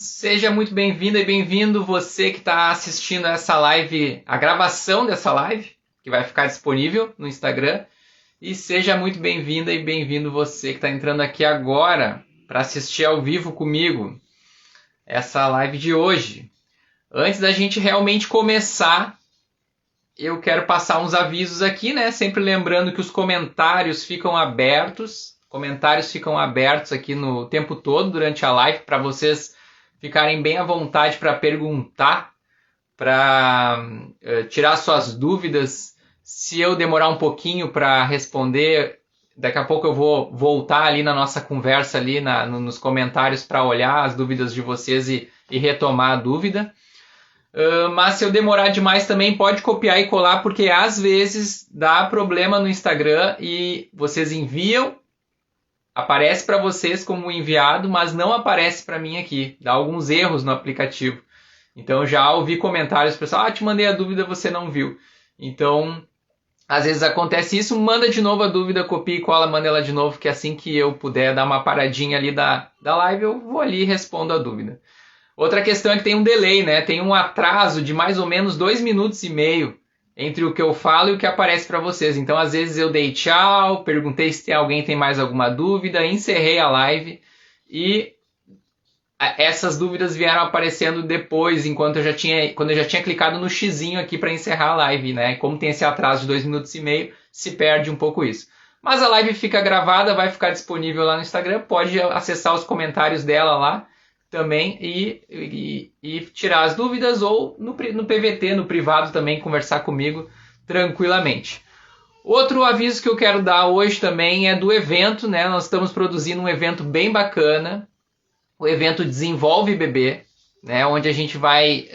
Seja muito bem-vinda e bem-vindo você que está assistindo essa live, a gravação dessa live, que vai ficar disponível no Instagram. E seja muito bem-vinda e bem-vindo você que está entrando aqui agora para assistir ao vivo comigo essa live de hoje. Antes da gente realmente começar, eu quero passar uns avisos aqui, né? Sempre lembrando que os comentários ficam abertos. Comentários ficam abertos aqui no tempo todo durante a live para vocês ficarem bem à vontade para perguntar, para tirar suas dúvidas. Se eu demorar um pouquinho para responder, daqui a pouco eu vou voltar ali na nossa conversa ali nos comentários para olhar as dúvidas de vocês e retomar a dúvida. Mas se eu demorar demais também pode copiar e colar, porque às vezes dá problema no Instagram e vocês enviam, aparece para vocês como enviado, mas não aparece para mim aqui. Dá alguns erros no aplicativo. Então já ouvi comentários, pessoal, te mandei a dúvida, você não viu. Então, às vezes acontece isso, manda de novo a dúvida, copia e cola, manda ela de novo, que assim que eu puder dar uma paradinha ali da live, eu vou ali e respondo a dúvida. Outra questão é que tem um delay, né? Tem um atraso de mais ou menos 2 minutos e meio entre o que eu falo e o que aparece para vocês. Então, às vezes eu dei tchau, perguntei se alguém tem mais alguma dúvida, encerrei a live e essas dúvidas vieram aparecendo depois, quando eu já tinha clicado no xizinho aqui para encerrar a live, né? Como tem esse atraso de 2 minutos e meio, se perde um pouco isso. Mas a live fica gravada, vai ficar disponível lá no Instagram, pode acessar os comentários dela lá também e tirar as dúvidas, ou no PVT, no privado também, conversar comigo tranquilamente. Outro aviso que eu quero dar hoje também é do evento, né? Nós estamos produzindo um evento bem bacana, o evento Desenvolve Bebê, né? Onde a gente vai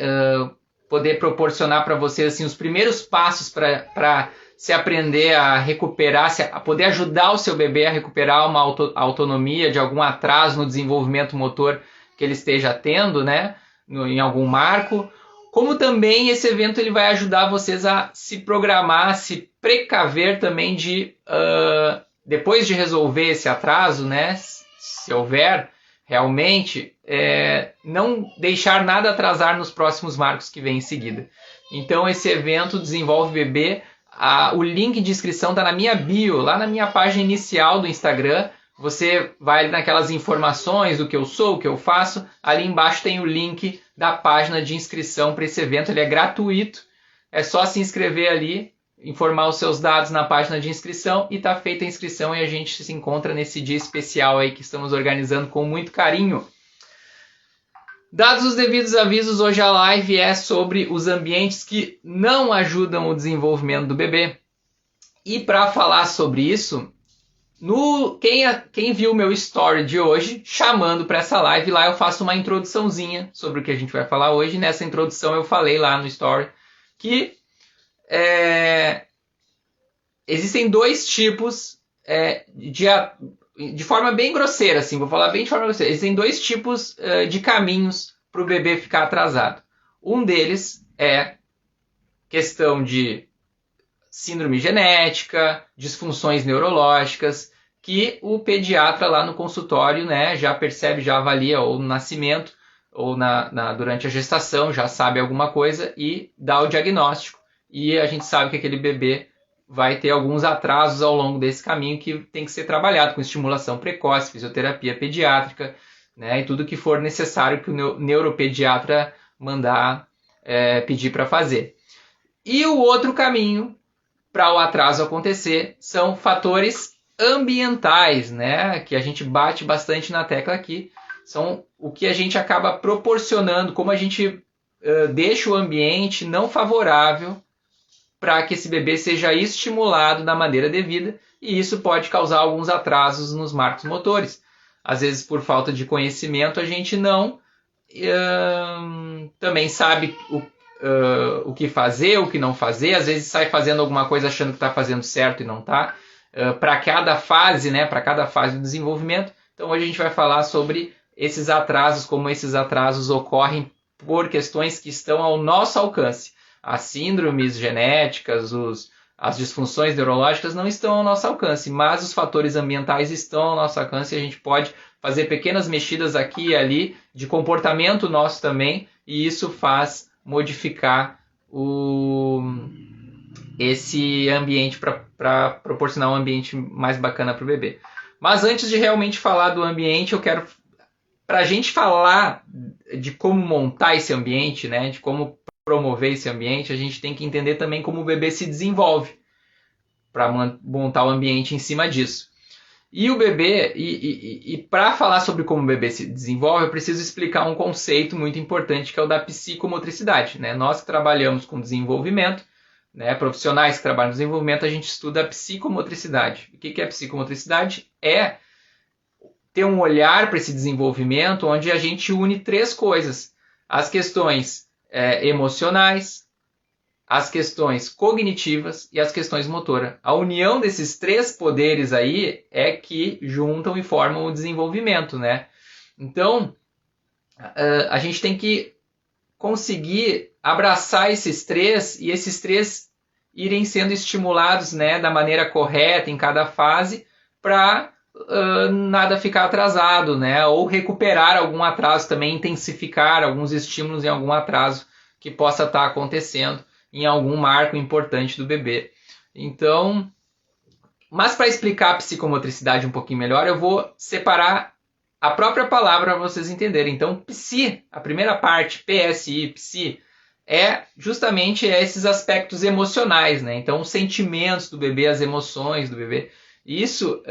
poder proporcionar para vocês assim, os primeiros passos para se aprender a recuperar, a poder ajudar o seu bebê a recuperar uma autonomia de algum atraso no desenvolvimento motor que ele esteja tendo, né, em algum marco. Como também esse evento ele vai ajudar vocês a se programar, a se precaver também de, depois de resolver esse atraso, né, se houver realmente, não deixar nada atrasar nos próximos marcos que vem em seguida. Então esse evento Desenvolve Bebê, o link de inscrição está na minha bio, lá na minha página inicial do Instagram. Você vai naquelas informações do que eu sou, o que eu faço. Ali embaixo tem o link da página de inscrição para esse evento. Ele é gratuito. É só se inscrever ali, informar os seus dados na página de inscrição e está feita a inscrição e a gente se encontra nesse dia especial aí que estamos organizando com muito carinho. Dados os devidos avisos, hoje a live é sobre os ambientes que não ajudam o desenvolvimento do bebê. E para falar sobre isso, quem viu o meu story de hoje, chamando para essa live, lá eu faço uma introduçãozinha sobre o que a gente vai falar hoje. Nessa introdução eu falei lá no story que existem dois tipos, de forma bem grosseira, assim, vou falar bem de forma grosseira, existem dois tipos de caminhos para o bebê ficar atrasado. Um deles é questão de síndrome genética, disfunções neurológicas, que o pediatra lá no consultório, né, já percebe, já avalia, ou no nascimento, ou durante a gestação, já sabe alguma coisa e dá o diagnóstico. E a gente sabe que aquele bebê vai ter alguns atrasos ao longo desse caminho que tem que ser trabalhado com estimulação precoce, fisioterapia pediátrica, né, e tudo que for necessário que o neuropediatra mandar pedir para fazer. E o outro caminho para o atraso acontecer são fatores ambientais, né, que a gente bate bastante na tecla aqui, são o que a gente acaba proporcionando, como a gente deixa o ambiente não favorável para que esse bebê seja estimulado da maneira devida, e isso pode causar alguns atrasos nos marcos motores. Às vezes, por falta de conhecimento, a gente não também sabe o que fazer, o que não fazer. Às vezes sai fazendo alguma coisa achando que está fazendo certo e não está. Para cada fase, né, para cada fase do desenvolvimento. Então hoje a gente vai falar sobre esses atrasos, como esses atrasos ocorrem por questões que estão ao nosso alcance. As síndromes genéticas, as disfunções neurológicas não estão ao nosso alcance, mas os fatores ambientais estão ao nosso alcance e a gente pode fazer pequenas mexidas aqui e ali, de comportamento nosso também, e isso faz modificar esse ambiente para proporcionar um ambiente mais bacana para o bebê. Mas antes de realmente falar do ambiente, eu quero, para a gente falar de como montar esse ambiente, né, de como promover esse ambiente, a gente tem que entender também como o bebê se desenvolve para montar o ambiente em cima disso. E o bebê, e para falar sobre como o bebê se desenvolve, eu preciso explicar um conceito muito importante que é o da psicomotricidade, né? Nós que trabalhamos com desenvolvimento, né, profissionais que trabalham no desenvolvimento, a gente estuda a psicomotricidade. O que é psicomotricidade? É ter um olhar para esse desenvolvimento onde a gente une três coisas. As questões emocionais, as questões cognitivas e as questões motoras. A união desses três poderes aí é que juntam e formam o desenvolvimento, né? Então, a gente tem que conseguir abraçar esses três e esses três irem sendo estimulados, né, da maneira correta em cada fase para nada ficar atrasado, né? Ou recuperar algum atraso também, intensificar alguns estímulos em algum atraso que possa estar acontecendo em algum marco importante do bebê. Então, mas para explicar a psicomotricidade um pouquinho melhor, eu vou separar a própria palavra para vocês entenderem. Então, psi, a primeira parte, PSI, psi, é justamente esses aspectos emocionais, né? Então, os sentimentos do bebê, as emoções do bebê. Isso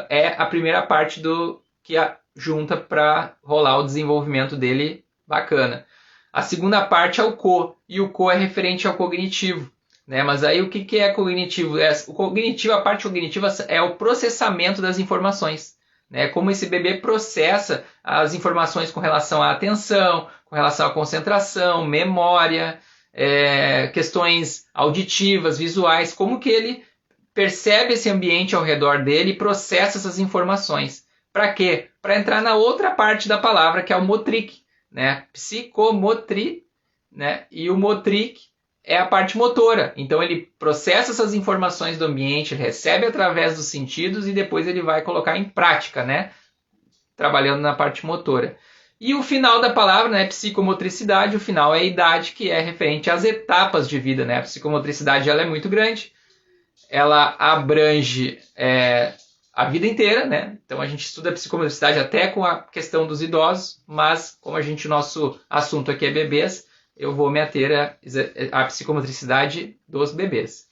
é a primeira parte do que junta para rolar o desenvolvimento dele bacana. A segunda parte é o co, e o co é referente ao cognitivo, né? Mas aí o que é cognitivo? O cognitivo, a parte cognitiva é o processamento das informações, né? Como esse bebê processa as informações com relação à atenção, com relação à concentração, memória, questões auditivas, visuais, como que ele percebe esse ambiente ao redor dele e processa essas informações. Para quê? Para entrar na outra parte da palavra, que é o motric, né? Psicomotri, né? E o motric é a parte motora. Então ele processa essas informações do ambiente, recebe através dos sentidos e depois ele vai colocar em prática, né? Trabalhando na parte motora. E o final da palavra, né, psicomotricidade, o final é a idade, que é referente às etapas de vida, né? A psicomotricidade ela é muito grande, ela abrange a vida inteira, né? Então a gente estuda a psicomotricidade até com a questão dos idosos, mas como o nosso assunto aqui é bebês, eu vou me ater à psicomotricidade dos bebês.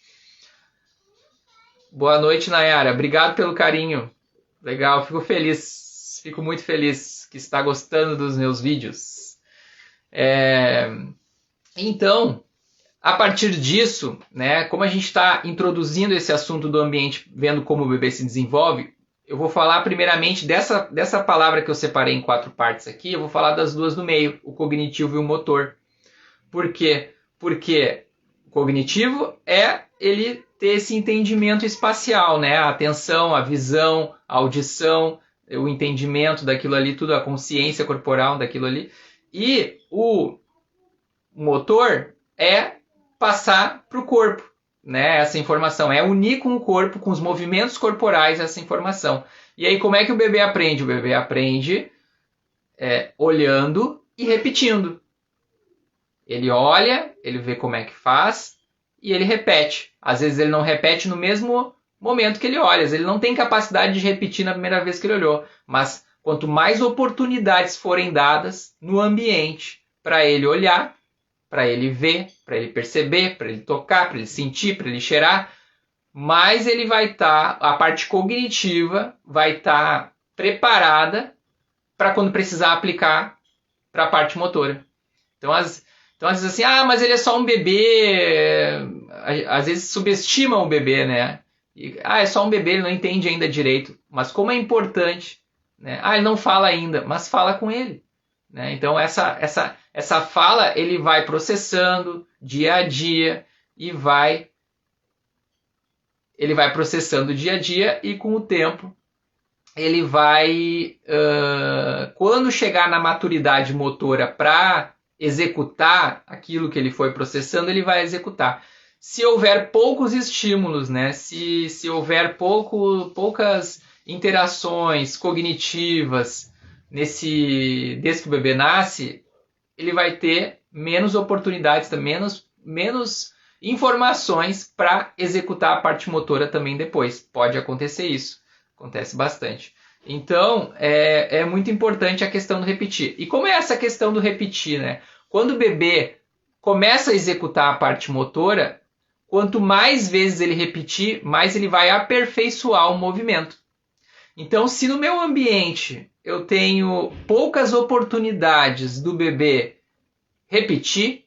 Boa noite, Nayara. Obrigado pelo carinho. Legal, fico feliz. Fico muito feliz que está gostando dos meus vídeos. Então, a partir disso, né, como a gente está introduzindo esse assunto do ambiente, vendo como o bebê se desenvolve, eu vou falar primeiramente dessa palavra que eu separei em 4 partes aqui, eu vou falar das duas no meio, o cognitivo e o motor. Por quê? Porque o cognitivo é ele ter esse entendimento espacial, né? A atenção, a visão, a audição, o entendimento daquilo ali, tudo, a consciência corporal daquilo ali. E o motor é passar para o corpo, né? Essa informação, é unir com o corpo, com os movimentos corporais essa informação. E aí como é que o bebê aprende? O bebê aprende olhando e repetindo. Ele olha, ele vê como é que faz e ele repete. Às vezes ele não repete no mesmo momento que ele olha, às vezes ele não tem capacidade de repetir na primeira vez que ele olhou, mas quanto mais oportunidades forem dadas no ambiente para ele olhar, para ele ver, para ele perceber, para ele tocar, para ele sentir, para ele cheirar, mais ele vai estar, a parte cognitiva vai estar preparada para quando precisar aplicar para a parte motora. Então, às vezes assim, mas ele é só um bebê, às vezes subestimam o bebê, né? É só um bebê, ele não entende ainda direito. Mas como é importante, né? Ele não fala ainda, mas fala com ele. Né? Então essa fala ele vai processando dia a dia e ele vai processando dia a dia e com o tempo ele vai, quando chegar na maturidade motora para executar aquilo que ele foi processando, ele vai executar. Se houver poucos estímulos, né? Se houver poucas interações cognitivas desde que o bebê nasce, ele vai ter menos oportunidades, menos informações para executar a parte motora também depois. Pode acontecer isso, acontece bastante. Então, é muito importante a questão do repetir. E como é essa questão do repetir, né? Quando o bebê começa a executar a parte motora, quanto mais vezes ele repetir, mais ele vai aperfeiçoar o movimento. Então, se no meu ambiente eu tenho poucas oportunidades do bebê repetir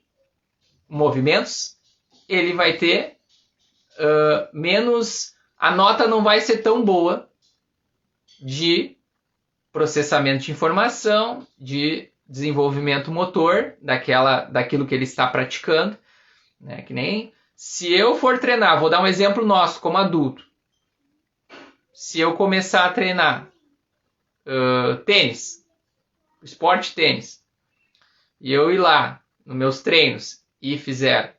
movimentos, ele vai ter menos... A nota não vai ser tão boa de processamento de informação, de desenvolvimento motor daquilo que ele está praticando, né? Que nem se eu for treinar, vou dar um exemplo nosso como adulto. Se eu começar a treinar tênis, esporte tênis, e eu ir lá nos meus treinos e fizer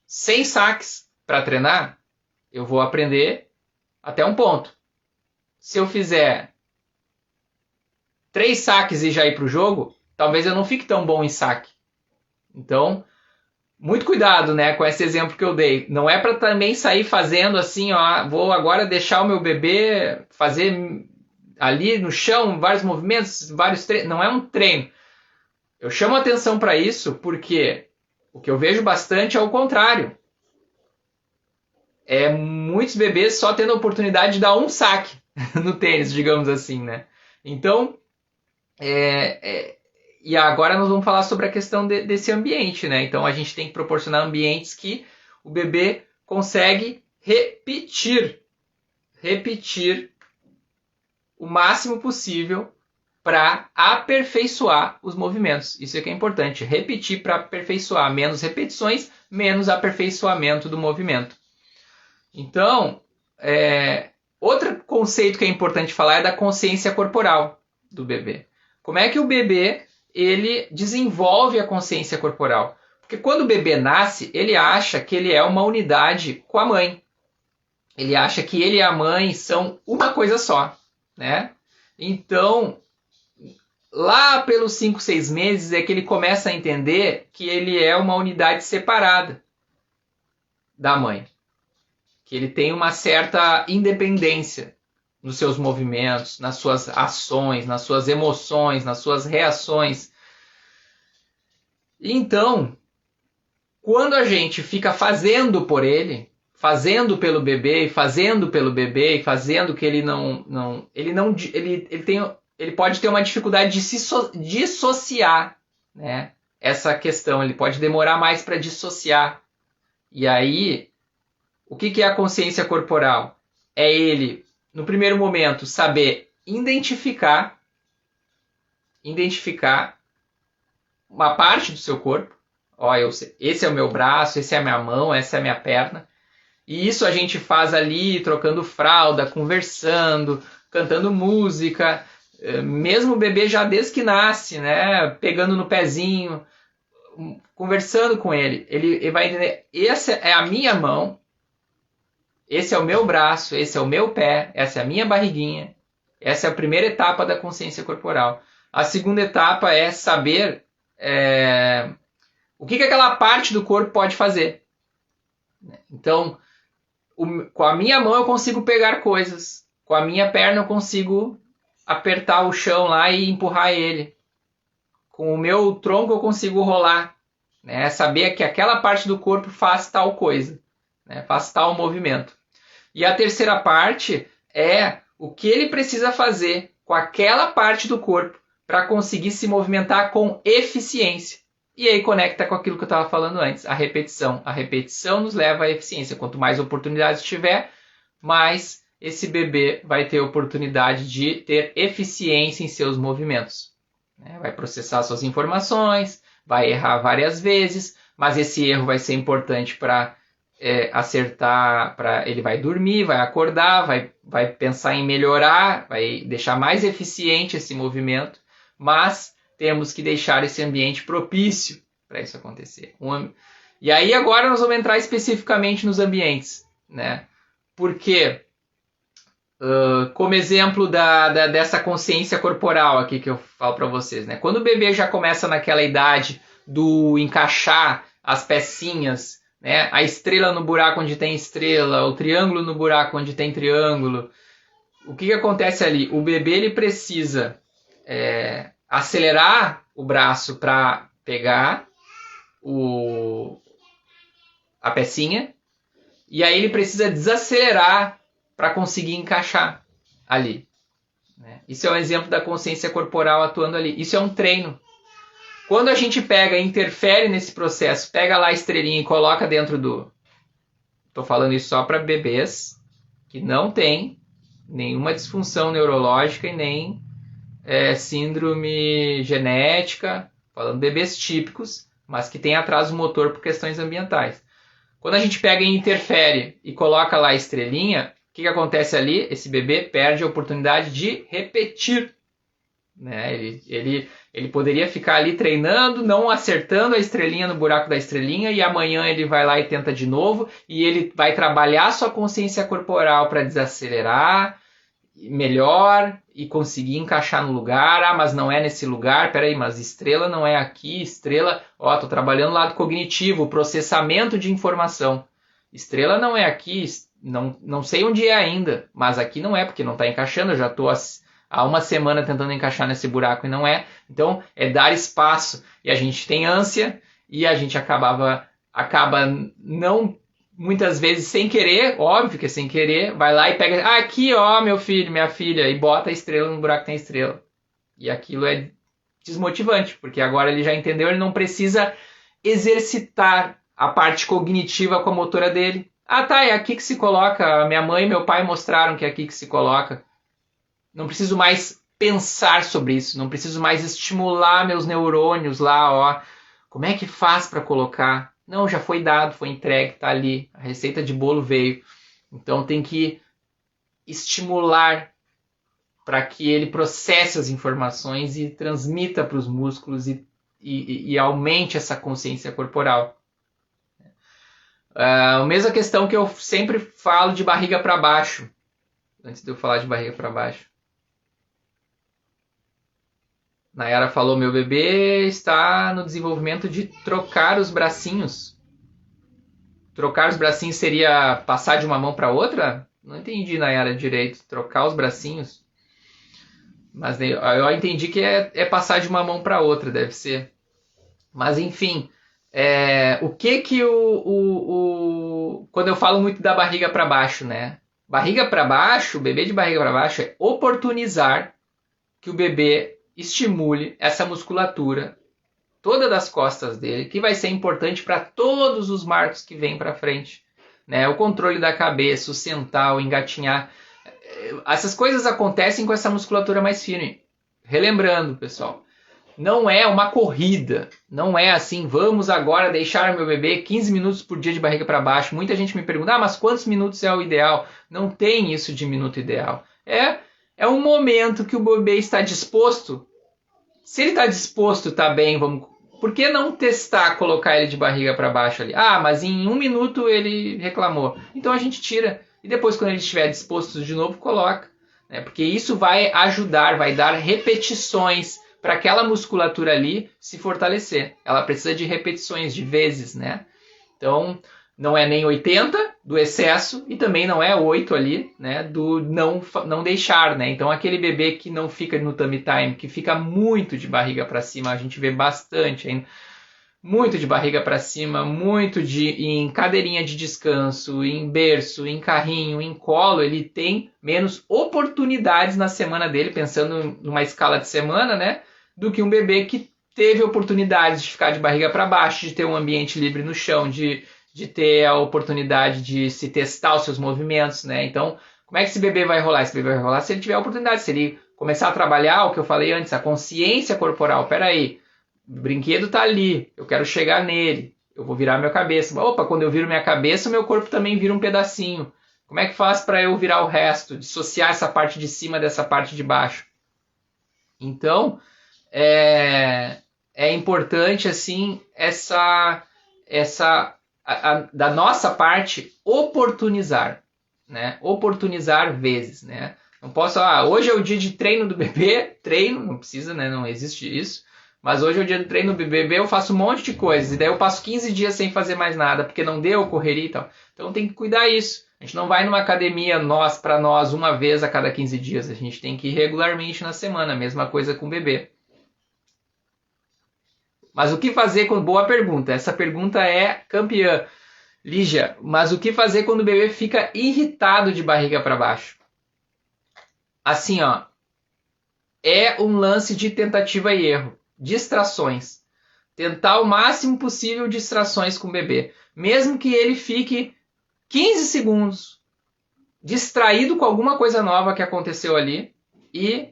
100 saques para treinar, eu vou aprender até um ponto. Se eu fizer 3 saques e já ir para o jogo, talvez eu não fique tão bom em saque. Então, muito cuidado, né, com esse exemplo que eu dei. Não é para também sair fazendo assim, ó, vou agora deixar o meu bebê fazer ali no chão vários movimentos, vários treinos. Não é um treino. Eu chamo atenção para isso porque o que eu vejo bastante é o contrário. É muitos bebês só tendo a oportunidade de dar um saque no tênis, digamos assim, né? Então, e agora nós vamos falar sobre a questão desse ambiente, né? Então a gente tem que proporcionar ambientes que o bebê consegue repetir o máximo possível para aperfeiçoar os movimentos. Isso é que é importante, repetir para aperfeiçoar. Menos repetições, menos aperfeiçoamento do movimento. Então, outro conceito que é importante falar é da consciência corporal do bebê. Como é que o bebê ele desenvolve a consciência corporal? Porque quando o bebê nasce, ele acha que ele é uma unidade com a mãe. Ele acha que ele e a mãe são uma coisa só, né? Então, lá pelos 5, 6 meses é que ele começa a entender que ele é uma unidade separada da mãe. Que ele tem uma certa independência nos seus movimentos, nas suas ações, nas suas emoções, nas suas reações. Então, quando a gente fica fazendo por ele, fazendo pelo bebê, e fazendo pelo bebê, e fazendo que ele ele pode ter uma dificuldade de se dissociar, né? Essa questão, ele pode demorar mais para dissociar. E aí, o que é a consciência corporal? É ele, no primeiro momento, saber identificar uma parte do seu corpo. Ó, esse é o meu braço, esse é a minha mão, essa é a minha perna. E isso a gente faz ali, trocando fralda, conversando, cantando música, mesmo o bebê já desde que nasce, né, pegando no pezinho, conversando com ele. Ele vai entender, essa é a minha mão, esse é o meu braço, esse é o meu pé, essa é a minha barriguinha. Essa é a primeira etapa da consciência corporal. A segunda etapa é saber o que aquela parte do corpo pode fazer. Então, com a minha mão eu consigo pegar coisas. Com a minha perna eu consigo apertar o chão lá e empurrar ele. Com o meu tronco eu consigo rolar. Né? Saber que aquela parte do corpo faz tal coisa. Né? Faz tal movimento. E a terceira parte é o que ele precisa fazer com aquela parte do corpo para conseguir se movimentar com eficiência. E aí conecta com aquilo que eu estava falando antes, a repetição. A repetição nos leva à eficiência. Quanto mais oportunidades tiver, mais esse bebê vai ter oportunidade de ter eficiência em seus movimentos. Vai processar suas informações, vai errar várias vezes, mas esse erro vai ser importante para acertar, ele vai dormir, vai acordar, vai pensar em melhorar, vai deixar mais eficiente esse movimento, mas temos que deixar esse ambiente propício para isso acontecer. E aí agora nós vamos entrar especificamente nos ambientes, né? Porque Como exemplo dessa consciência corporal aqui que eu falo para vocês, né? Quando o bebê já começa naquela idade do encaixar as pecinhas, né? A estrela no buraco onde tem estrela, o triângulo no buraco onde tem triângulo, o que acontece ali? O bebê ele precisa acelerar o braço para pegar a pecinha, e aí ele precisa desacelerar para conseguir encaixar ali. Né? Isso é um exemplo da consciência corporal atuando ali. Isso é um treino. Quando a gente pega e interfere nesse processo, pega lá a estrelinha e coloca dentro do... Estou falando isso só para bebês que não têm nenhuma disfunção neurológica e nem síndrome genética, falando bebês típicos, mas que têm atraso motor por questões ambientais. Quando a gente pega e interfere e coloca lá a estrelinha, o que acontece ali? Esse bebê perde a oportunidade de repetir. Né? Ele poderia ficar ali treinando, não acertando a estrelinha no buraco da estrelinha, e amanhã ele vai lá e tenta de novo, e ele vai trabalhar sua consciência corporal para desacelerar melhor e conseguir encaixar no lugar. Ah, mas não é nesse lugar, peraí, mas estrela não é aqui, estrela, tô trabalhando o lado cognitivo, processamento de informação. Estrela não é aqui, não sei onde é ainda, mas aqui não é, porque não está encaixando, eu já estou há uma semana tentando encaixar nesse buraco e não é. Então, é dar espaço. E a gente tem ânsia e a gente acaba não, muitas vezes sem querer, óbvio que é sem querer, vai lá e pega, aqui meu filho, minha filha, e bota a estrela no buraco que tem estrela. E aquilo é desmotivante, porque agora ele já entendeu, ele não precisa exercitar a parte cognitiva com a motora dele. É aqui que se coloca, minha mãe e meu pai mostraram que é aqui que se coloca. Não preciso mais pensar sobre isso, não preciso mais estimular meus neurônios lá, como é que faz para colocar? Não, já foi dado, foi entregue, está ali, a receita de bolo veio. Então tem que estimular para que ele processe as informações e transmita para os músculos e aumente essa consciência corporal. A mesma questão que eu sempre falo de barriga para baixo, antes de eu falar de barriga para baixo. Nayara falou, meu bebê está no desenvolvimento de trocar os bracinhos. Trocar os bracinhos seria passar de uma mão para outra? Não entendi, Nayara, direito. Trocar os bracinhos. Mas eu entendi que é passar de uma mão para outra, deve ser. Mas enfim, o que quando eu falo muito da barriga para baixo, né? Barriga para baixo, bebê de barriga para baixo é oportunizar que o bebê estimule essa musculatura toda das costas dele, que vai ser importante para todos os marcos que vêm para frente, né? O controle da cabeça, o sentar, o engatinhar. Essas coisas acontecem com essa musculatura mais firme. Relembrando, pessoal, não é uma corrida, não é assim, vamos agora deixar meu bebê 15 minutos por dia de barriga para baixo. Muita gente me pergunta, mas quantos minutos é o ideal? Não tem isso de minuto ideal. É um momento que o bebê está disposto. Se ele está disposto, está bem, por que não testar colocar ele de barriga para baixo ali? Mas em 1 minuto ele reclamou. Então a gente tira. E depois, quando ele estiver disposto de novo, coloca. Né? Porque isso vai ajudar, vai dar repetições para aquela musculatura ali se fortalecer. Ela precisa de repetições, de vezes, né? Então, não é nem 80 do excesso e também não é 8 ali, né, do não deixar, né? Então aquele bebê que não fica no tummy time, que fica muito de barriga para cima, a gente vê bastante ainda, muito de barriga para cima, muito em cadeirinha de descanso, em berço, em carrinho, em colo, ele tem menos oportunidades na semana dele, pensando numa escala de semana, né, do que um bebê que teve oportunidades de ficar de barriga para baixo, de ter um ambiente livre no chão, de ter a oportunidade de se testar os seus movimentos, né? Então, como é que esse bebê vai rolar? Esse bebê vai rolar se ele tiver a oportunidade, se ele começar a trabalhar o que eu falei antes, a consciência corporal. Peraí, o brinquedo tá ali, eu quero chegar nele, eu vou virar minha cabeça. Opa, quando eu viro minha cabeça, o meu corpo também vira um pedacinho. Como é que faz para eu virar o resto? Dissociar essa parte de cima dessa parte de baixo. Então, é importante, assim, da nossa parte, oportunizar. né? Oportunizar vezes, né? Não posso, hoje é o dia de treino do bebê, treino, não precisa, né? Não existe isso. Mas hoje é o dia do treino do bebê, eu faço um monte de coisas. E daí eu passo 15 dias sem fazer mais nada, porque não deu, correria e tal. Então tem que cuidar isso. A gente não vai numa academia para nós uma vez a cada 15 dias. A gente tem que ir regularmente na semana. Mesma coisa com o bebê. Mas o que fazer com... Boa pergunta. Essa pergunta é campeã. Lígia, mas o que fazer quando o bebê fica irritado de barriga para baixo? Assim, ó. É um lance de tentativa e erro. Distrações. Tentar o máximo possível distrações com o bebê. Mesmo que ele fique 15 segundos distraído com alguma coisa nova que aconteceu ali e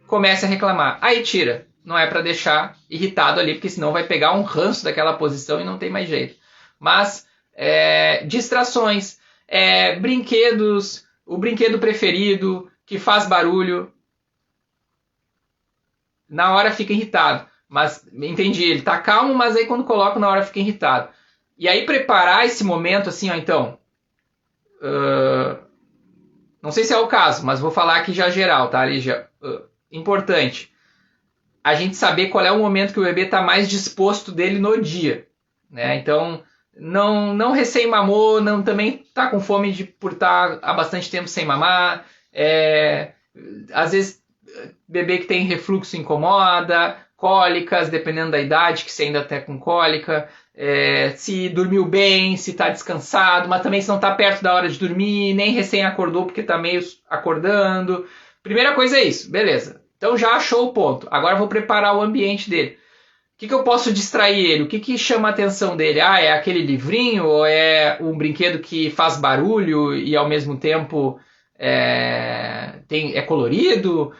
comece a reclamar. Aí tira. Não é para deixar irritado ali, porque senão vai pegar um ranço daquela posição e não tem mais jeito. Mas distrações, brinquedos, o brinquedo preferido que faz barulho, na hora fica irritado. Mas, entendi, ele tá calmo, mas aí quando coloca na hora fica irritado. E aí preparar esse momento assim, ó, então... não sei se é o caso, mas vou falar aqui já geral, tá, Lígia? Importante. A gente saber qual é o momento que o bebê tá mais disposto dele no dia. Né? Então, não recém-mamou, não também tá com fome por estar há bastante tempo sem mamar. Às vezes... Bebê que tem refluxo incomoda, cólicas, dependendo da idade, que você ainda está com cólica, se dormiu bem, se está descansado, mas também se não está perto da hora de dormir, nem recém acordou porque está meio acordando. Primeira coisa é isso, beleza. Então já achou o ponto. Agora eu vou preparar o ambiente dele. O que eu posso distrair ele? O que chama a atenção dele? É aquele livrinho ou é um brinquedo que faz barulho e ao mesmo tempo é colorido?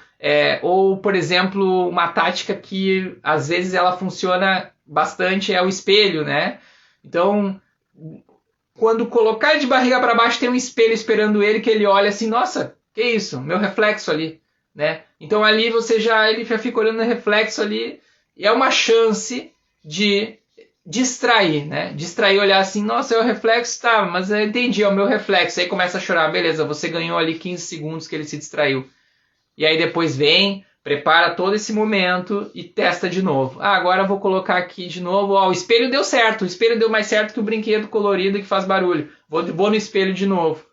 Ou, por exemplo, uma tática que às vezes ela funciona bastante é o espelho, né? Então, quando colocar de barriga para baixo tem um espelho esperando ele, que ele olha assim, nossa, que isso? Meu reflexo ali, né? Então ali ele já fica olhando o reflexo ali e é uma chance de distrair, né? Distrair, olhar assim, nossa, é o reflexo, tá, mas eu entendi, é o meu reflexo. Aí começa a chorar, beleza, você ganhou ali 15 segundos que ele se distraiu. E aí depois vem, prepara todo esse momento e testa de novo. Agora eu vou colocar aqui de novo. O espelho deu certo. O espelho deu mais certo que o brinquedo colorido que faz barulho. Vou no espelho de novo.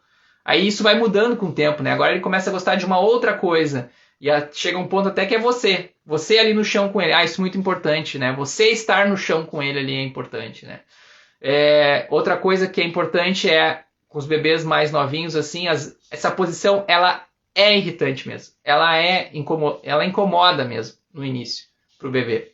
Aí isso vai mudando com o tempo, né? Agora ele começa a gostar de uma outra coisa. E chega um ponto até que é você. Você ali no chão com ele. Isso é muito importante, né? Você estar no chão com ele ali é importante, né? Outra coisa que é importante com os bebês mais novinhos, assim, essa posição, ela é irritante mesmo. Ela incomoda mesmo no início para o bebê.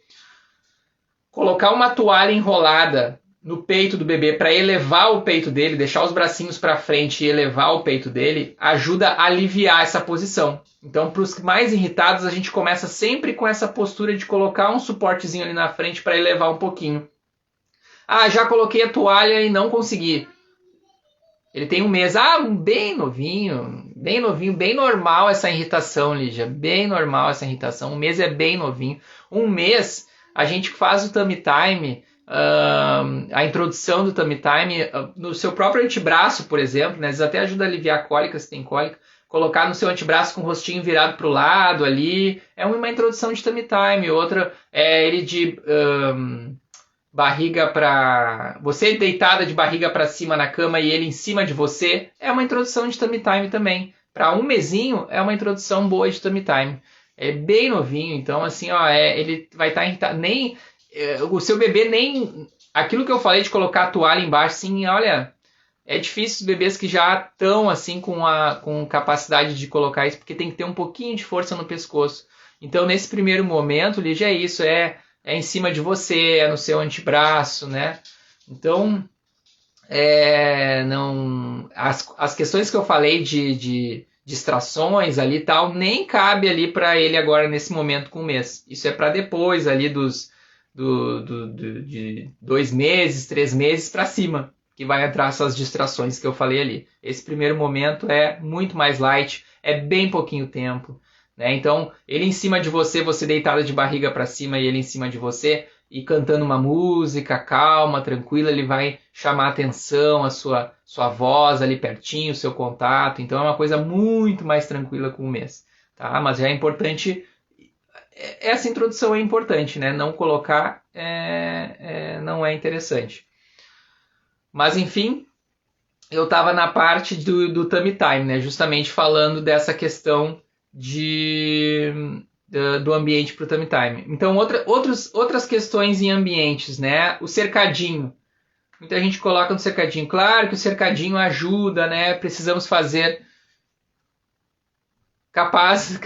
Colocar uma toalha enrolada no peito do bebê para elevar o peito dele, deixar os bracinhos para frente e elevar o peito dele, ajuda a aliviar essa posição. Então, para os mais irritados, a gente começa sempre com essa postura de colocar um suportezinho ali na frente para elevar um pouquinho. Já coloquei a toalha e não consegui. Ele tem um mês, bem novinho, bem normal essa irritação, Lígia, bem normal essa irritação. Um mês é bem novinho. Um mês, a gente faz o tummy time, a introdução do tummy time, no seu próprio antebraço, por exemplo, né? Às vezes até ajuda a aliviar a cólica, se tem cólica. Colocar no seu antebraço com o rostinho virado para o lado ali, é uma introdução de tummy time. Outra é ele de... barriga para você deitada de barriga para cima na cama e ele em cima de você, é uma introdução de tummy time também. Para um mesinho é uma introdução boa de tummy time. É bem novinho, então assim, ele vai estar irritado. O seu bebê nem aquilo que eu falei de colocar a toalha embaixo, assim, olha, é difícil os bebês que já estão assim com capacidade de colocar isso, porque tem que ter um pouquinho de força no pescoço. Então nesse primeiro momento, Lígia, é isso, é em cima de você, é no seu antebraço, né? Então, as questões que eu falei de distrações ali e tal, nem cabe ali para ele agora nesse momento com o mês. Isso é para depois ali de 2 meses, 3 meses para cima, que vai entrar essas distrações que eu falei ali. Esse primeiro momento é muito mais light, é bem pouquinho tempo. Então, ele em cima de você, você deitada de barriga para cima e ele em cima de você, e cantando uma música calma, tranquila, ele vai chamar a atenção, a sua voz ali pertinho, o seu contato. Então é uma coisa muito mais tranquila com o mês. Tá? Mas é importante, essa introdução é importante, né? Não colocar não é interessante. Mas enfim, eu estava na parte do tummy time, né? Justamente falando dessa questão do ambiente para o tummy time. Então, outras questões em ambientes, né? O cercadinho. Muita gente coloca no cercadinho. Claro que o cercadinho ajuda, né? Precisamos fazer... Capaz,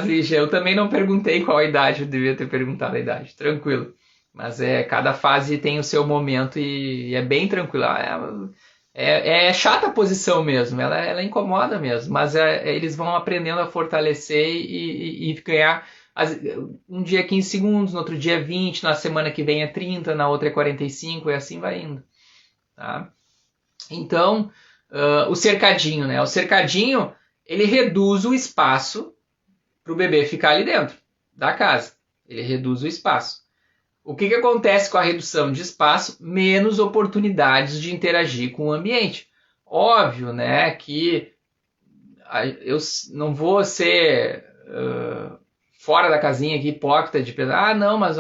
Lígia. Eu também não perguntei qual a idade, eu devia ter perguntado a idade. Tranquilo. Mas cada fase tem o seu momento e é bem tranquilo. É chata a posição mesmo, ela incomoda mesmo, mas eles vão aprendendo a fortalecer e ganhar um dia 15 segundos, no outro dia 20, na semana que vem é 30, na outra é 45 e assim vai indo. Tá? Então, o cercadinho, né? O cercadinho, ele reduz o espaço para o bebê ficar ali dentro da casa. Ele reduz o espaço. O que acontece com a redução de espaço? Menos oportunidades de interagir com o ambiente. Óbvio, né, que eu não vou ser fora da casinha aqui, hipócrita, de pensar, não, mas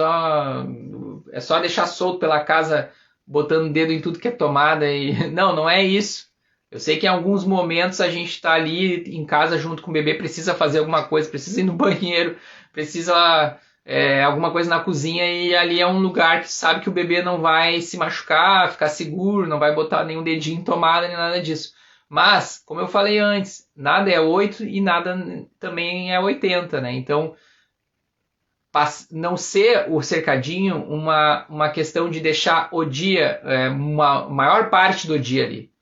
é só deixar solto pela casa, botando o dedo em tudo que é tomada. Não é isso. Eu sei que em alguns momentos a gente está ali em casa junto com o bebê, precisa fazer alguma coisa, precisa ir no banheiro, precisa... alguma coisa na cozinha e ali é um lugar que sabe que o bebê não vai se machucar, ficar seguro, não vai botar nenhum dedinho em tomada, nem nada disso. Mas, como eu falei antes, nada é 8 e nada também é 80, né? Então, não ser o cercadinho uma questão de deixar o dia, uma maior parte do dia ali.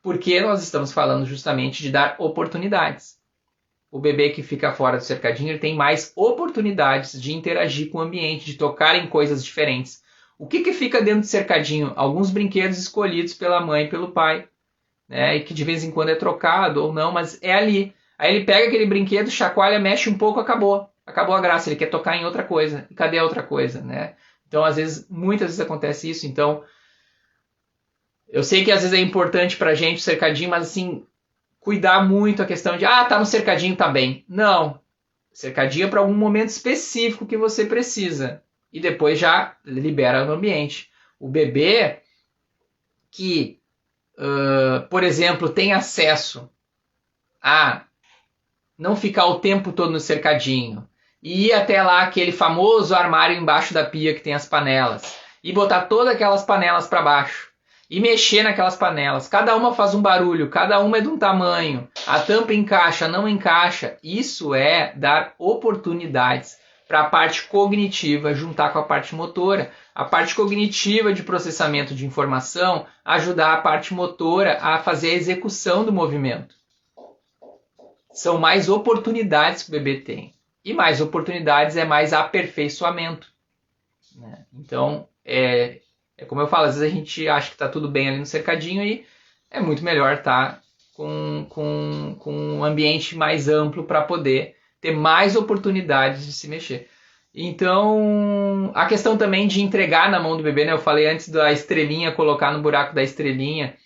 Porque nós estamos falando justamente de dar oportunidades. O bebê que fica fora do cercadinho ele tem mais oportunidades de interagir com o ambiente, de tocar em coisas diferentes. O que fica dentro do cercadinho? Alguns brinquedos escolhidos pela mãe e pelo pai, né? E que de vez em quando é trocado ou não, mas é ali. Aí ele pega aquele brinquedo, chacoalha, mexe um pouco, acabou. Acabou a graça, ele quer tocar em outra coisa. E cadê a outra coisa, né? Então, muitas vezes acontece isso. Então, eu sei que às vezes é importante pra gente o cercadinho, mas assim... cuidar muito a questão de, tá no cercadinho, tá bem. Não. Cercadinho é para algum momento específico que você precisa. E depois já libera no ambiente. O bebê que, por exemplo, tem acesso a não ficar o tempo todo no cercadinho e ir até lá aquele famoso armário embaixo da pia que tem as panelas e botar todas aquelas panelas para baixo. E mexer naquelas panelas. Cada uma faz um barulho, cada uma é de um tamanho. A tampa encaixa, não encaixa. Isso é dar oportunidades para a parte cognitiva juntar com a parte motora. A parte cognitiva de processamento de informação ajudar a parte motora a fazer a execução do movimento. São mais oportunidades que o bebê tem. E mais oportunidades é mais aperfeiçoamento. Né? Então, como eu falo, às vezes a gente acha que está tudo bem ali no cercadinho e é muito melhor estar com um ambiente mais amplo para poder ter mais oportunidades de se mexer. Então, a questão também de entregar na mão do bebê, né? Eu falei antes da estrelinha, colocar no buraco da estrelinha.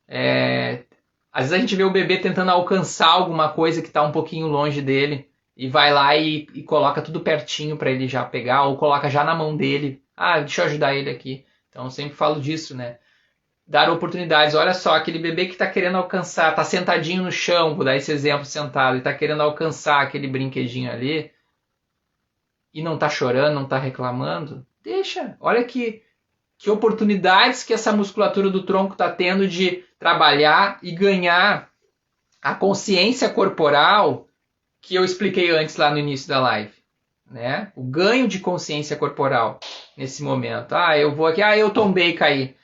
Às vezes a gente vê o bebê tentando alcançar alguma coisa que está um pouquinho longe dele e vai lá e coloca tudo pertinho para ele já pegar ou coloca já na mão dele. Deixa eu ajudar ele aqui. Então, eu sempre falo disso, né? Dar oportunidades. Olha só, aquele bebê que está querendo alcançar, está sentadinho no chão, vou dar esse exemplo sentado, e está querendo alcançar aquele brinquedinho ali, e não está chorando, não está reclamando, deixa. Olha que oportunidades que essa musculatura do tronco está tendo de trabalhar e ganhar a consciência corporal que eu expliquei antes lá no início da live. Né? O ganho de consciência corporal nesse momento. Eu vou aqui, eu tombei e caí.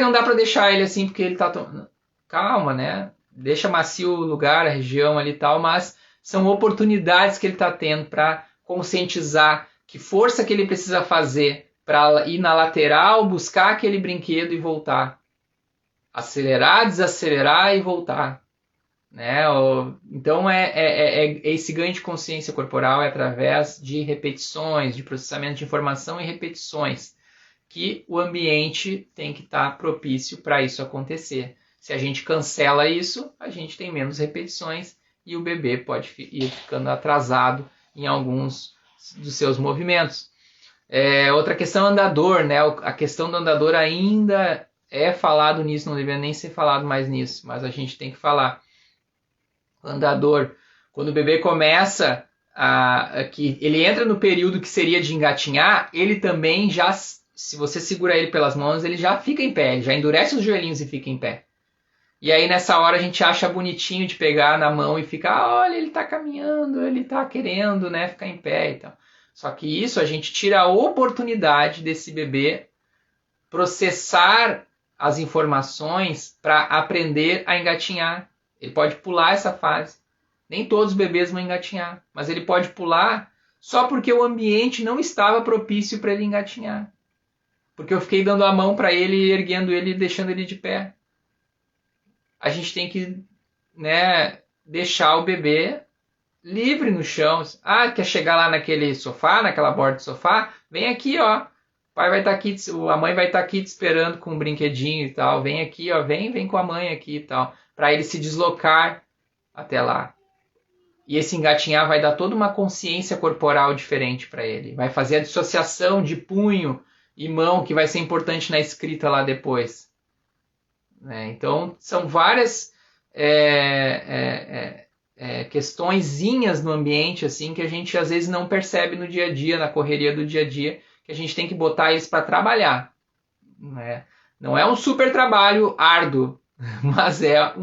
Não dá para deixar ele assim porque ele tá... Calma, né? Deixa macio o lugar, a região ali e tal, mas são oportunidades que ele está tendo para conscientizar que força que ele precisa fazer para ir na lateral, buscar aquele brinquedo e voltar. Acelerar, desacelerar e voltar. né? Então, esse ganho de consciência corporal é através de repetições, de processamento de informação e repetições, que o ambiente tem que estar propício para isso acontecer. Se a gente cancela isso, a gente tem menos repetições e o bebê pode ir ficando atrasado em alguns dos seus movimentos. Outra questão, andador, né? A questão do andador ainda é falado nisso, não deveria nem ser falado mais nisso, mas a gente tem que falar. Andador, quando o bebê começa que ele entra no período que seria de engatinhar, ele também já, se você segura ele pelas mãos, ele já fica em pé, ele já endurece os joelhinhos e fica em pé. E aí nessa hora a gente acha bonitinho de pegar na mão e ficar, olha, ele está caminhando, ele está querendo, né, ficar em pé e tal. Só que isso a gente tira a oportunidade desse bebê processar as informações para aprender a engatinhar. Ele pode pular essa fase. Nem todos os bebês vão engatinhar, mas ele pode pular só porque o ambiente não estava propício para ele engatinhar. Porque eu fiquei dando a mão para ele, erguendo ele e deixando ele de pé. A gente tem que, né, deixar o bebê livre no chão. Quer chegar lá naquele sofá, naquela borda de sofá? Vem aqui, ó. O pai vai estar aqui, a mãe vai estar aqui te esperando com um brinquedinho e tal. Vem aqui, ó, vem com a mãe aqui e tal, para ele se deslocar até lá. E esse engatinhar vai dar toda uma consciência corporal diferente para ele. Vai fazer a dissociação de punho e mão, que vai ser importante na escrita lá depois. Então, são várias questõezinhas no ambiente assim que a gente às vezes não percebe no dia a dia, na correria do dia a dia, que a gente tem que botar isso para trabalhar. Não é um super trabalho árduo, mas é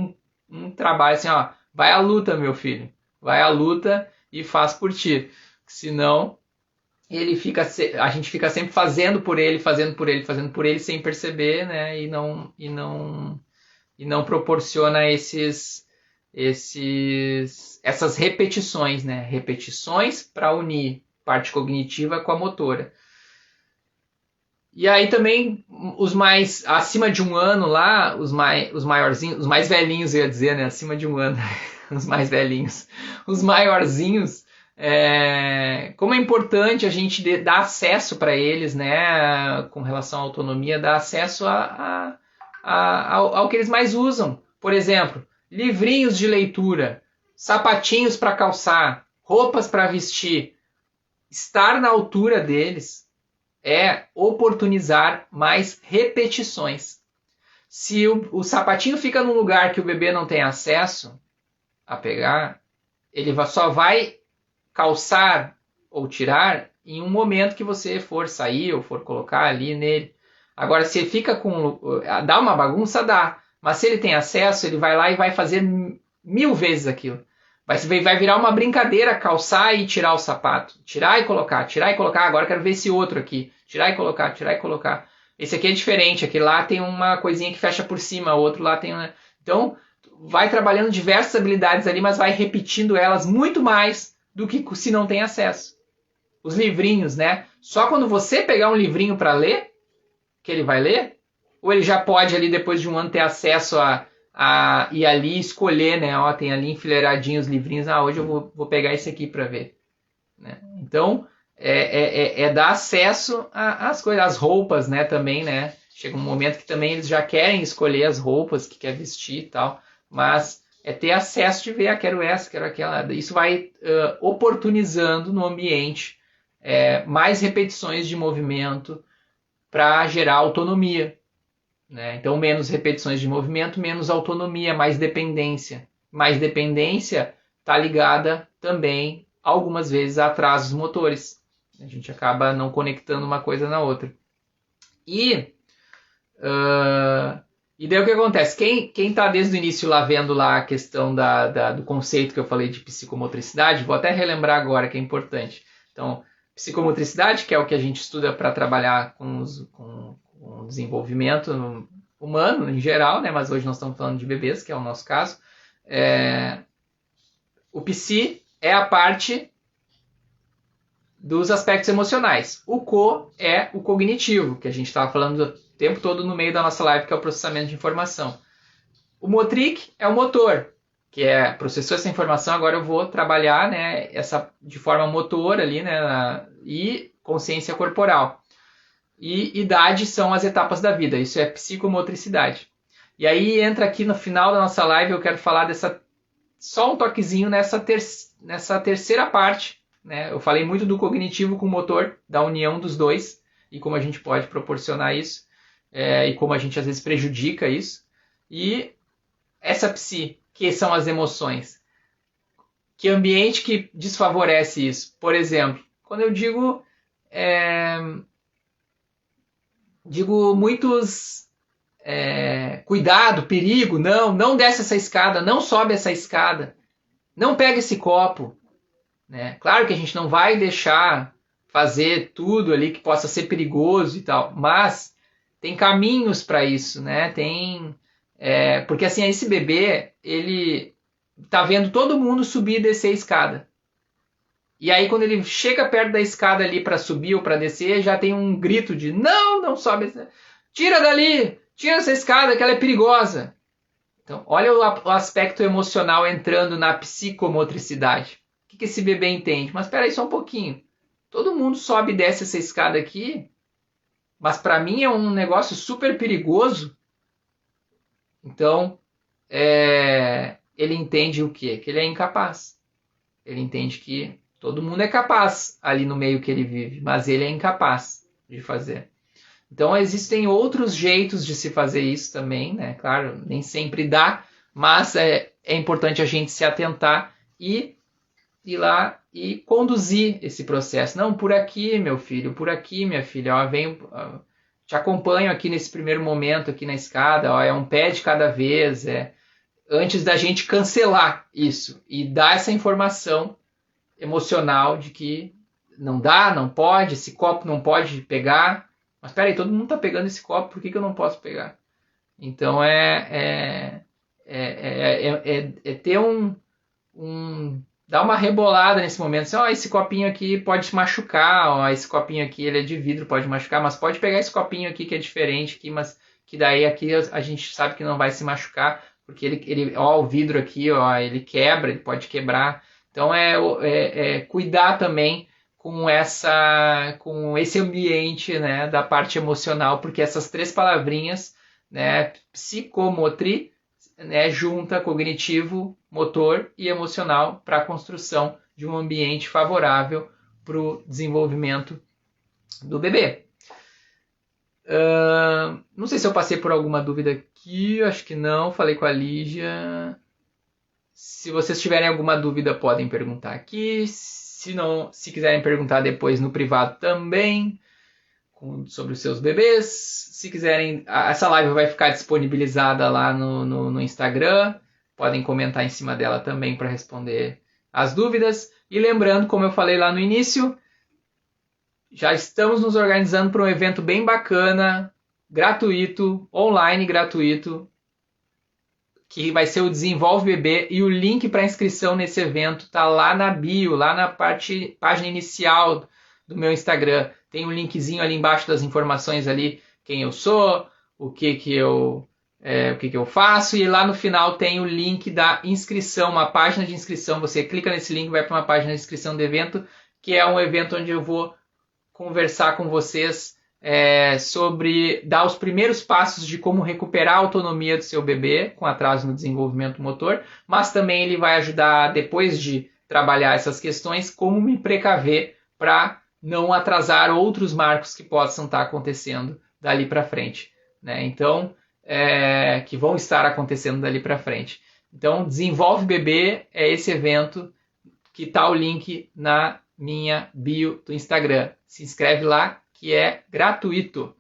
um trabalho assim, ó, vai à luta, meu filho. Vai à luta e faz por ti. Senão, a gente fica sempre fazendo por ele, sem perceber, né? E não proporciona essas repetições, né? Repetições para unir parte cognitiva com a motora. E aí também os mais acima de 1 ano lá, os maiorzinhos, os mais velhinhos, eu ia dizer, né? Acima de 1 ano, os mais velhinhos, os maiorzinhos, como é importante a gente dar acesso para eles, né? Com relação à autonomia, dar acesso ao que eles mais usam. Por exemplo, livrinhos de leitura, sapatinhos para calçar, roupas para vestir. Estar na altura deles é oportunizar mais repetições. Se o sapatinho fica num lugar que o bebê não tem acesso a pegar, ele só vai calçar ou tirar em um momento que você for sair ou for colocar ali nele. Agora, se ele fica dá uma bagunça, dá. Mas se ele tem acesso, ele vai lá e vai fazer 1000 vezes aquilo. Vai virar uma brincadeira calçar e tirar o sapato. Tirar e colocar, agora quero ver esse outro aqui. Tirar e colocar. Esse aqui é diferente, aquele lá tem uma coisinha que fecha por cima, o outro lá tem... Então, vai trabalhando diversas habilidades ali, mas vai repetindo elas muito mais do que se não tem acesso. Os livrinhos, né? Só quando você pegar um livrinho para ler, que ele vai ler, ou ele já pode ali depois de 1 ano ter acesso a ir ali escolher, né? Ó, tem ali enfileiradinhos os livrinhos, hoje eu vou pegar esse aqui para ver. Né? Então, dar acesso às coisas, às roupas, né? Também, né? Chega um momento que também eles já querem escolher as roupas que quer vestir e tal, mas ter acesso de ver, quero essa, quero aquela. Isso vai oportunizando no ambiente mais repetições de movimento para gerar autonomia. Né? Então, menos repetições de movimento, menos autonomia, mais dependência. Mais dependência está ligada também, algumas vezes, a atrasos motores. A gente acaba não conectando uma coisa na outra. E daí o que acontece? Quem está desde o início lá vendo lá a questão do conceito que eu falei de psicomotricidade, vou até relembrar agora que é importante. Então, psicomotricidade, que é o que a gente estuda para trabalhar com o desenvolvimento humano em geral, né? Mas hoje nós estamos falando de bebês, que é o nosso caso. O psi é a parte dos aspectos emocionais. O co é o cognitivo, que a gente estava falando o tempo todo no meio da nossa live, que é o processamento de informação. O motric é o motor. que processou essa informação, agora eu vou trabalhar, né, de forma motor ali, né, e consciência corporal. E idade são as etapas da vida, isso é psicomotricidade. E aí entra aqui no final da nossa live, eu quero falar só um toquezinho nessa terceira parte, né? Eu falei muito do cognitivo com o motor, da união dos dois, e como a gente pode proporcionar isso, e como a gente às vezes prejudica isso. E essa psi, que são as emoções. Que ambiente que desfavorece isso? Por exemplo, quando eu digo muitos cuidado, perigo, não desce essa escada, não sobe essa escada, não pega esse copo, né? Claro que a gente não vai deixar fazer tudo ali que possa ser perigoso e tal, mas tem caminhos para isso, né? Porque assim, esse bebê, ele tá vendo todo mundo subir e descer a escada. E aí quando ele chega perto da escada ali para subir ou para descer, já tem um grito de não sobe, tira dali, tira essa escada que ela é perigosa. Então, olha o aspecto emocional entrando na psicomotricidade. O que esse bebê entende? Mas espera aí só um pouquinho. Todo mundo sobe e desce essa escada aqui, mas para mim é um negócio super perigoso. Então, ele entende o quê? Que ele é incapaz. Ele entende que todo mundo é capaz ali no meio que ele vive, mas ele é incapaz de fazer. Então existem outros jeitos de se fazer isso também, né? Claro, nem sempre dá, mas é importante a gente se atentar e ir lá e conduzir esse processo. Não, por aqui, meu filho, por aqui, minha filha, te acompanho aqui nesse primeiro momento, aqui na escada, é um pé de cada vez, antes da gente cancelar isso e dar essa informação emocional de que não dá, não pode, esse copo não pode pegar. Mas espera aí, todo mundo está pegando esse copo, por que eu não posso pegar? Então ter dar uma rebolada nesse momento. Assim, esse copinho aqui pode se machucar, esse copinho aqui ele é de vidro, pode machucar, mas pode pegar esse copinho aqui que é diferente, aqui, mas que daí aqui a gente sabe que não vai se machucar, porque o vidro aqui, ele quebra, ele pode quebrar. Então cuidar também com esse ambiente, né, da parte emocional, porque essas três palavrinhas, né, psicomotri, né, junta cognitivo, motor e emocional para a construção de um ambiente favorável para o desenvolvimento do bebê. Não sei se eu passei por alguma dúvida aqui, acho que não, falei com a Lígia. Se vocês tiverem alguma dúvida, podem perguntar aqui. Se quiserem perguntar depois no privado também, sobre os seus bebês. Se quiserem, essa live vai ficar disponibilizada lá no Instagram. Podem comentar em cima dela também para responder as dúvidas. E lembrando, como eu falei lá no início, já estamos nos organizando para um evento bem bacana, gratuito, online gratuito, que vai ser o Desenvolve Bebê, e o link para inscrição nesse evento está lá na bio, lá na página inicial do meu Instagram. Tem um linkzinho ali embaixo das informações ali, quem eu sou, o que eu faço, e lá no final tem o link da inscrição, uma página de inscrição. Você clica nesse link, vai para uma página de inscrição do evento, que é um evento onde eu vou conversar com vocês sobre dar os primeiros passos de como recuperar a autonomia do seu bebê com atraso no desenvolvimento motor, mas também ele vai ajudar, depois de trabalhar essas questões, como me precaver para não atrasar outros marcos que possam estar acontecendo dali para frente, né? Então, que vão estar acontecendo dali para frente. Então, Desenvolve Bebê é esse evento que está o link na minha bio do Instagram. Se inscreve lá, que é gratuito.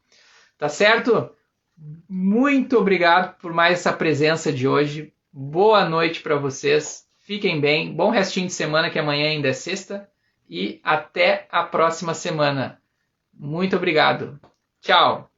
Tá certo? Muito obrigado por mais essa presença de hoje. Boa noite para vocês. Fiquem bem. Bom restinho de semana, que amanhã ainda é sexta. E até a próxima semana. Muito obrigado. Tchau.